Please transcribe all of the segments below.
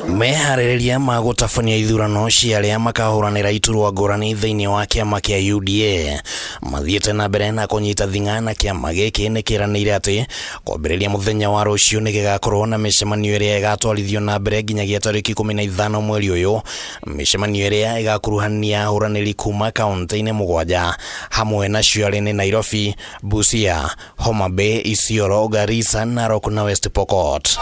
Meharĩrĩria ma gũtabania ithurano cia arĩa makahuranĩra iturwa ngũrani thĩinĩ wa kĩama kĩa UDA mathiĩte na mbere na kũnyita thing'a, na kĩama gĩkĩ nĩ kĩranĩire atĩ kwambĩrĩria mũthenya wa rũciũ nĩ gĩgakorwo na mĩcemanio ĩrĩa ĩgatwarithio na mbere nginyagia tarĩki 15 mweri ũyũ, mĩcemanio ĩrĩa ĩgakuruhania ahũranĩri kuma kaunti-inĩ 7 hamwe nacio arĩ nĩ Nairobi, Busia, Homa Bay, Isiolo, Garissa, Narok na West Pokot.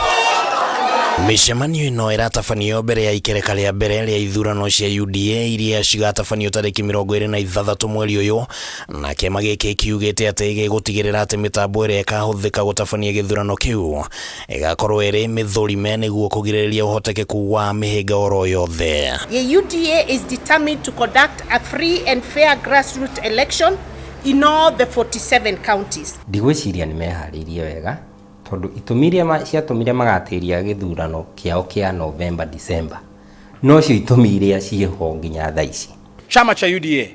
Mĩcemanio ĩno ĩratabanio mbere ya ikereka rĩa mbere rĩa ithurano cia UDA iria cigatabanio tarĩki 26 mweri ũyũ, na kĩama gĩkĩ kiugĩte atĩ gĩgũtigĩrĩra atĩ mĩtambo ĩrĩa ĩkahũthĩka gũtabania gĩthurano kĩu ĩgakorwo ĩrĩ mĩthũrime nĩguo kũgirĩrĩria ũhotekeku wa mĩhĩnga oro yothe. The UDA is determined to conduct a free and fair grassroots election in all the 47 counties. Ndigwĩciria nĩ meharĩirie wega tondu itumiria ciatumire magatĩria gĩthurano kĩao kĩa November December, no cio itumiria ciho nginya thaa ici. Chama cha UDA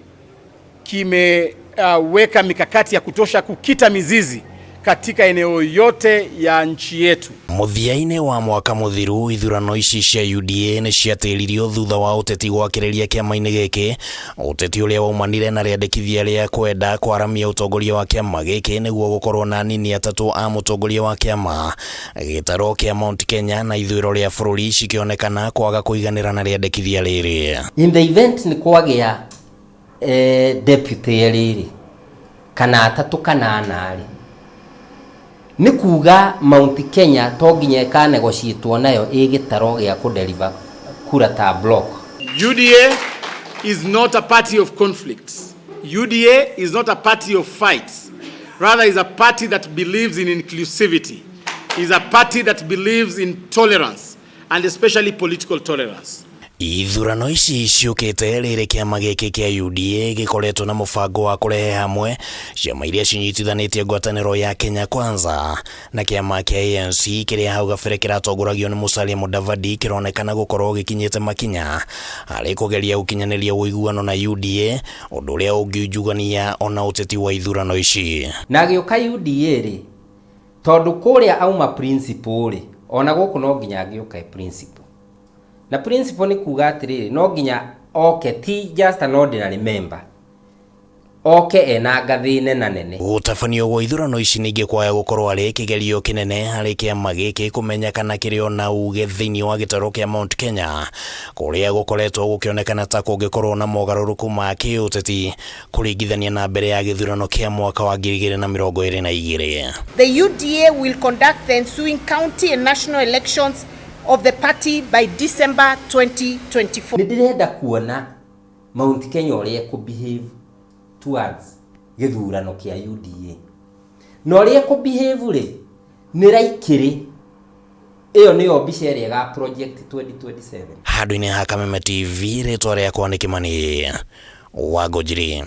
kimeweka mikakati ya kutosha kukita mizizi katika eneo yote ya nchi yetu. Muthiaine wa mwaka muthiru ithurano ici cia UDA nĩ ciatĩririo thutha wa ũteti gwakĩrĩria kĩama-inĩ gĩkĩ, ũteti ũrĩa waumanire na rĩandĩkithia rĩa kwenda kwaramia ũtongoria wa kĩama gĩkĩ nĩguo gũkorwo na nini atatũ a mũtongoria wa kĩama. Gĩtaro kĩa Mount Kenya na ithũĩro rĩa bũrũri cikĩonekana kwaga kũiganĩra na rĩandĩkithia rĩrĩ. In the event nĩ kwagĩa deputy rĩrĩ kana atatũ kana anarĩ, nĩ kuga Mount Kenya to nginya ĩkanegotiatwo nayo ĩgĩtaro gĩa kũdeliver kura ta block. UDA is not a party of conflicts. UDA is not a party of fights. Rather is a party that believes in inclusivity. Is a party that believes in tolerance, and especially political tolerance. Ithurano ici ciũkĩte rĩrĩ kĩama gĩkĩ kĩa UDA gĩkoretwo na mũbango wa kũrehe hamwe ciama iria cinyitithanĩtie ngwatanĩro ya Kenya Kwanza na kĩama kĩa ANC kĩrĩa hau gabere kĩratongoragio nĩ Musalia Mudavadi kĩronekana gũkorwo gĩkinyĩte makinya harĩ kũgeria gũkinyanĩria ũiguano na UDA, ũndũ ũrĩa ũngiujugania ona ũteti wa ithurano ici. Na gĩũka UDA rĩ, tondũ kũrĩa auma principle rĩ, ona gũkũ no nginya gĩũka principle. Na principle ni kuga atiriri no nginya oke ti just an ordinary member, oke ena ngathĩ nene nene. Gũtabanio gwa ithurano ici ningĩ kwaya gũkorwo arĩ kĩgerio kĩnene harĩ kĩama gĩkĩ kũmenya kana kĩrĩ ona uge thĩinĩ wa gĩtaro kĩa Mount Kenya, kũrĩa gũkoretwo gũkĩonekana ta kũngĩkorwo na mogarũrũku ma kĩũteti kũringithania na mbere ya gĩthurano kĩa mwaka wa 2022. The UDA will conduct the ensuing county and national elections of the party by December 2024. Nĩndĩrenda kuona Mount Kenya ũrĩa behave towards gĩthurano kĩa UDA. Na ũrĩa behave rĩ nĩ raikĩrĩ ĩyo nĩyo mbica ĩrĩa ga project 2027. Handũ-inĩ ha Kameme TV, rĩtwa rĩakwa nĩ Kĩmani Wangũnjiri.